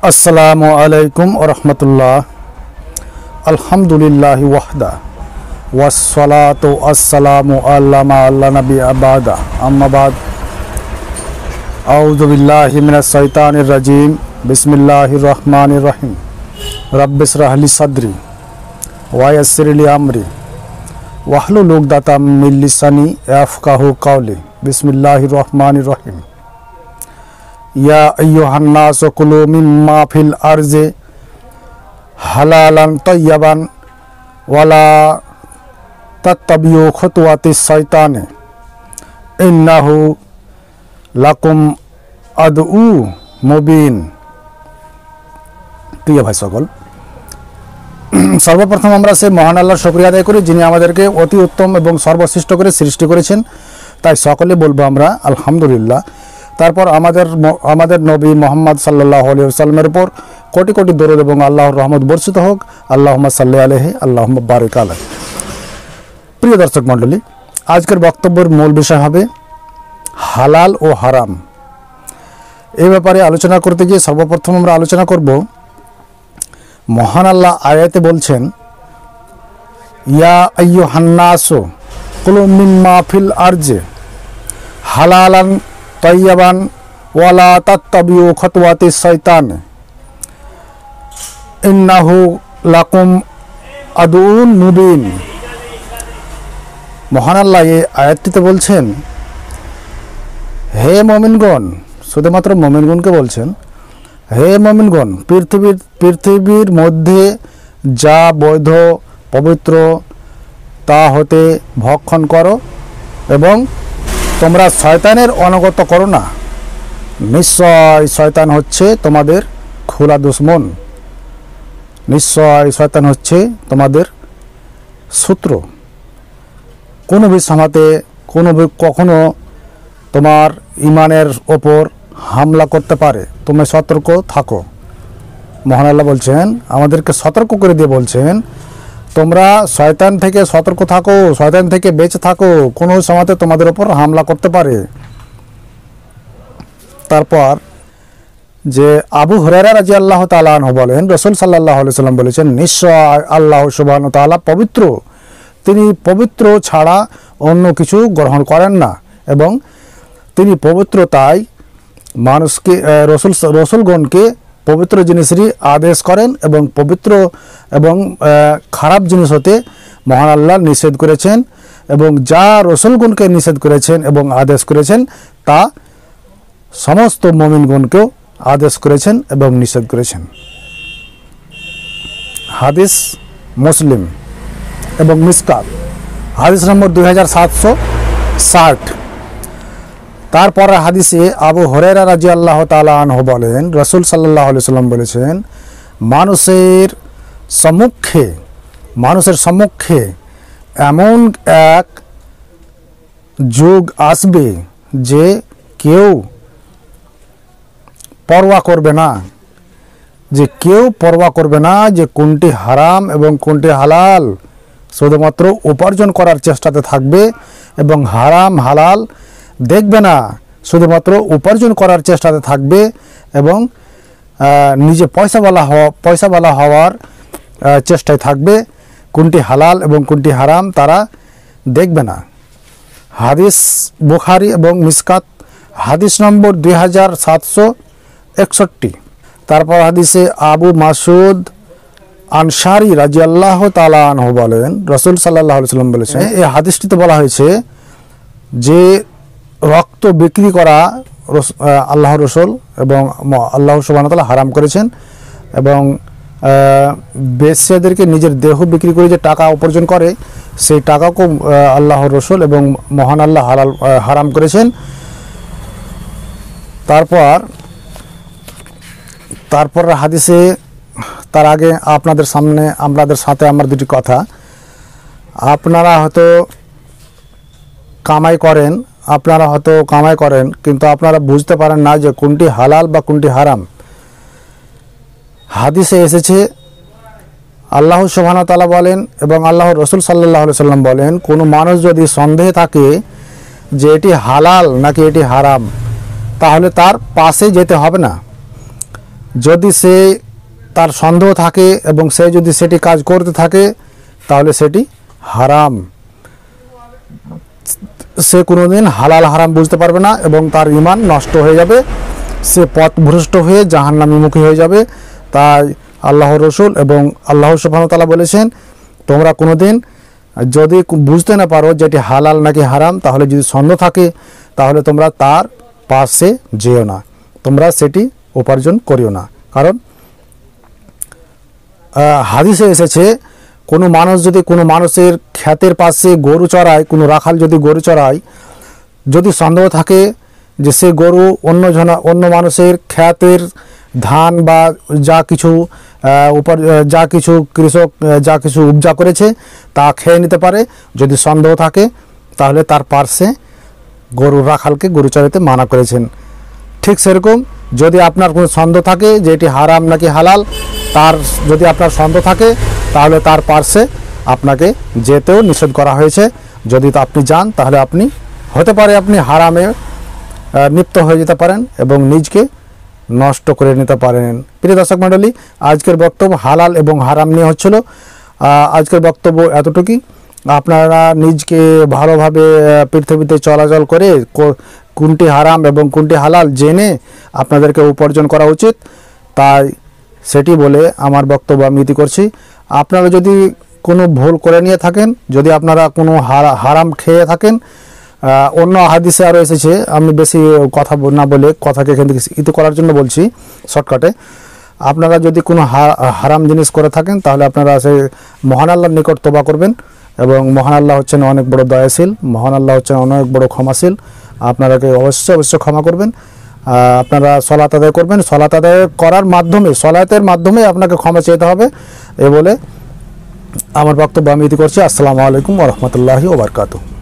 আসসালামু আলাইকুম ওয়া রাহমাতুল্লাহ। আলহামদুলিল্লাহি ওয়াহদা ওয়াসসালাতু ওয়াসসালামু আলা মা লা নাবিয়্যা বা'দা আম্মা বা'দ। আউযু বিল্লাহি মিনাশ শাইতানির রাজিম। বিসমিল্লাহির রহমানির রহিম। রাব্বিশ রাহ লি সাদরি ওয়া ইয়াসসির লি আমরি ওয়াহলুল উকদাতাম মিন লিসানি ইয়াফকাহু কাওলি। বিসমিল্লাহির রহমানির রহিম। ইয়া আইয়ুহান নাসু কুলু মিম্মা ফিল আরজি হালালান তাইয়্যিবান ওয়ালা তাত্তাবিউ খুতুওয়াতিশ শাইতানি ইন্নাহু লাকুম আদউ মুবিন। প্রিয় ভাই সকল, সর্বপ্রথম আমরা সেই মহান আল্লাহর শুকরিয়া আদায় করি যিনি আমাদেরকে অতি উত্তম এবং সর্বশ্রেষ্ঠ করে সৃষ্টি করেছেন। তাই সকলে বলবো আমরা আলহামদুলিল্লাহ। তারপর আমাদের নবী মোহাম্মদ সাল্লাল্লাহু আলাইহি ওয়াসাল্লামের উপর কোটি কোটি দরুদ এবং আল্লাহর রহমত বর্ষিত হোক। আল্লাহুম্মা সাল্লি আলাইহি আল্লাহুম্মা বারিক আলাইহি। প্রিয় দর্শক মণ্ডলী, আজকের বক্তব্যের মূল বিষয় হবে হালাল ও হারাম। এই ব্যাপারে আলোচনা করতে গিয়ে সর্বপ্রথম আমরা আলোচনা করব, মহান আল্লাহ আয়াতে বলছেন, ইয়া আইয়ুহান নাসু কুলু মিম্মা ফিল আরজি হালালান তাইয়্যিবান ওয়ালা তাত্তাবিউ খুতুওয়াতিশ শাইতান ইন্নাহু লাকুম আদুউন মুবিন। মহান আল্লাহ এই আয়াতটিতে বলছেন, হে মুমিনগণ, শুধুমাত্র মুমিনগণকে বলছেন, হে মুমিনগণ, পৃথিবীর মধ্যে যা বৈধ পবিত্র তা হতে ভক্ষণ করো এবং তোমরা শয়তানের অনুগত করো না। নিশ্চয় শয়তান হচ্ছে তোমাদের খোলা দুশমন। নিশ্চয় শয়তান হচ্ছে তোমাদের শত্রু। কোনো বিষয়তে কখনো তোমার ইমানের ওপর হামলা করতে পারে, তুমি সতর্ক থাকো। মহান আল্লাহ বলছেন, আমাদেরকে সতর্ক করে দিয়ে বলছেন, তোমরা শয়তান থেকে সতর্ক থাকো, শয়তান থেকে বেঁচে থাকো, কোনো সময়তে তোমাদের ওপর হামলা করতে পারে। তারপর যে আবু হুরায়রা রাদিয়াল্লাহু তাআলা আনহু বলেন, রাসূল সাল্লাল্লাহু আলাইহি সাল্লাম বলেছেন, নিশ্চয় আল্লাহ সুবহানাহু ওয়া তাআলা পবিত্র, তিনি পবিত্র ছাড়া অন্য কিছু গ্রহণ করেন না এবং তিনি পবিত্র, তাই মানুষকে রসুলগণকে পবিত্র জিনিসেরই আদেশ করেন এবং পবিত্র এবং খারাপ জিনিস হতে মহান আল্লাহ নিষেধ করেছেন এবং যা রসুলগণকে নিষেধ করেছেন এবং আদেশ করেছেন তা সমস্ত মুমিনগণকেও আদেশ করেছেন এবং নিষেধ করেছেন। হাদিস মুসলিম এবং মিসকাত, হাদিস নম্বর 2760। তারপর হাদিসে আবু হুরায়রা রাদিয়াল্লাহু তাআলা আনহু বলেন, রাসূল সাল্লাল্লাহু আলাইহি সাল্লাম বলেছেন, মানুষের সম্মুখে এমন এক যুগ আসবে যে কেউ পরোয়া করবে না যে কোনটি হারাম এবং কোনটি হালাল, শুধুমাত্র উপার্জন করার চেষ্টাতে থাকবে এবং হারাম হালাল দেখবে না, শুধুমাত্র উপার্জন করার চেষ্টাতে থাকবে এবং নিজে পয়সাওয়ালা হওয়ার চেষ্টায় থাকবে। কোনটি হালাল এবং কোনটি হারাম তারা দেখবে না। হাদিস বুখারী এবং মিসকাত, হাদিস নম্বর 2761। তারপর হাদিসে আবু মাসুদ আনসারী রাদিয়াল্লাহু তাআলা আনহু বলেন, রাসূল সাল্লাল্লাহু আলাইহি সাল্লাম বলেছেন, এই হাদিসটিতে বলা হয়েছে যে রক্ত বিক্রি করা আল্লাহর রাসূল এবং আল্লাহ সুবহানাহু ওয়া তাআলা হারাম করেছেন এবং বেশ্যাদেরকে নিজের দেহ বিক্রি করে যে টাকা উপার্জন করে সেই টাকাকেও আল্লাহর রাসূল এবং মহান আল্লাহ হারাম করেছেন। তারপর হাদিসে, তার আগে আপনাদের সাথে আমার দুটি কথা। আপনারা হয়তো কামাই করেন কিন্তু আপনারা বুঝতে পারেন না যে কোনটি হালাল বা কোনটি হারাম। হাদিসে এসেছে, আল্লাহ সুবহানাহু ওয়া তাআলা বলেন এবং আল্লাহর রাসূল সাল্লাল্লাহু আলাইহি সাল্লাম বলেন, কোনো মানুষ যদি সন্দেহে থাকে যে এটি হালাল নাকি এটি হারাম, তাহলে তার পাশে যেতে হবে না। যদি সে তার সন্দেহ থাকে এবং সে যদি সেটি কাজ করতে থাকে তাহলে সেটি হারাম। সে কোনোদিন হালাল হারাম বুঝতে পারবে না এবং তার ঈমান নষ্ট হয়ে যাবে, সে পথভ্রষ্ট হয়ে জাহান্নামীমুখী হয়ে যাবে। তাই আল্লাহ রসুল এবং আল্লাহ সুবহানাহু ওয়া তাআলা বলেছেন, তোমরা কোনোদিন যদি বুঝতে না পারো যেটি হালাল নাকি হারাম, তাহলে যদি সন্দেহ থাকে তাহলে তোমরা তার পাশে যেও না, তোমরা সেটি উপার্জন করিও না। কারণ হাদিসে এসেছে, কোনো মানুষ যদি কোনো মানুষের ক্ষেতের পাশে গরু চড়ায়, কোনো রাখাল যদি গরু চড়ায়, যদি সন্দেহ থাকে যে সে গরু অন্য মানুষের ক্ষেতের ধান বা যা কিছু যা কিছু কৃষক যা কিছু উপজা করেছে তা খেয়ে নিতে পারে, যদি সন্দেহ থাকে তাহলে তার পার্শ্বে গরুর রাখালকে গরু চড়াতে মানা করেছেন। ঠিক সেরকম যদি আপনার কোনো সন্দেহ থাকে যে এটি হারাম নাকি হালাল, তার যদি আপনার সন্দেহ থাকে তাহলে তার পার্শ্বে আপনাকে যেতেও নিষেধ করা হয়েছে। যদি আপনি যান তাহলে আপনি হতে পারে আপনি হারামে লিপ্ত হয়ে যেতে পারেন এবং নিজকে নষ্ট করে নিতে পারেন। প্রিয় দর্শক মণ্ডলী, আজকের বক্তব্য হালাল এবং হারাম নিয়ে হচ্ছিল। আজকের বক্তব্য এতটুকুই। আপনারা নিজকে ভালোভাবে পৃথিবীতে চলাচল করে কোনটি হারাম এবং কোনটি হালাল জেনে আপনাদেরকে উপার্জন করা উচিত, তাই সেটি বলে আমার বক্তব্য আমি ইতি করছি। আপনারা যদি কোনো ভুল করে নিয়ে থাকেন, যদি আপনারা কোনো হারাম খেয়ে থাকেন, অন্য হাদিসে আরও এসেছে, আমি বেশি কথা না বলে কথাকে এখান থেকে ইতি করার জন্য বলছি শর্টকাটে। আপনারা যদি কোনো হারাম জিনিস করে থাকেন তাহলে আপনারা সে মহান আল্লাহর নিকট তওবা করবেন এবং মহান আল্লাহ হচ্ছেন অনেক বড় দয়াশীল, মহান আল্লাহ হচ্ছেন অনেক বড় ক্ষমাশীল। আপনারাকে অবশ্যই ক্ষমা করবেন। আপনারা সলাত আদায় করবেন, সলাত আদায় করার মাধ্যমে সলাতের মাধ্যমে আপনাকে ক্ষমা চাইতে হবে। এ বলে আমার বক্তব্য আমি ইতি করছি। আসসালামু আলাইকুম ওয়া রাহমাতুল্লাহি ওয়া বারাকাতুহু।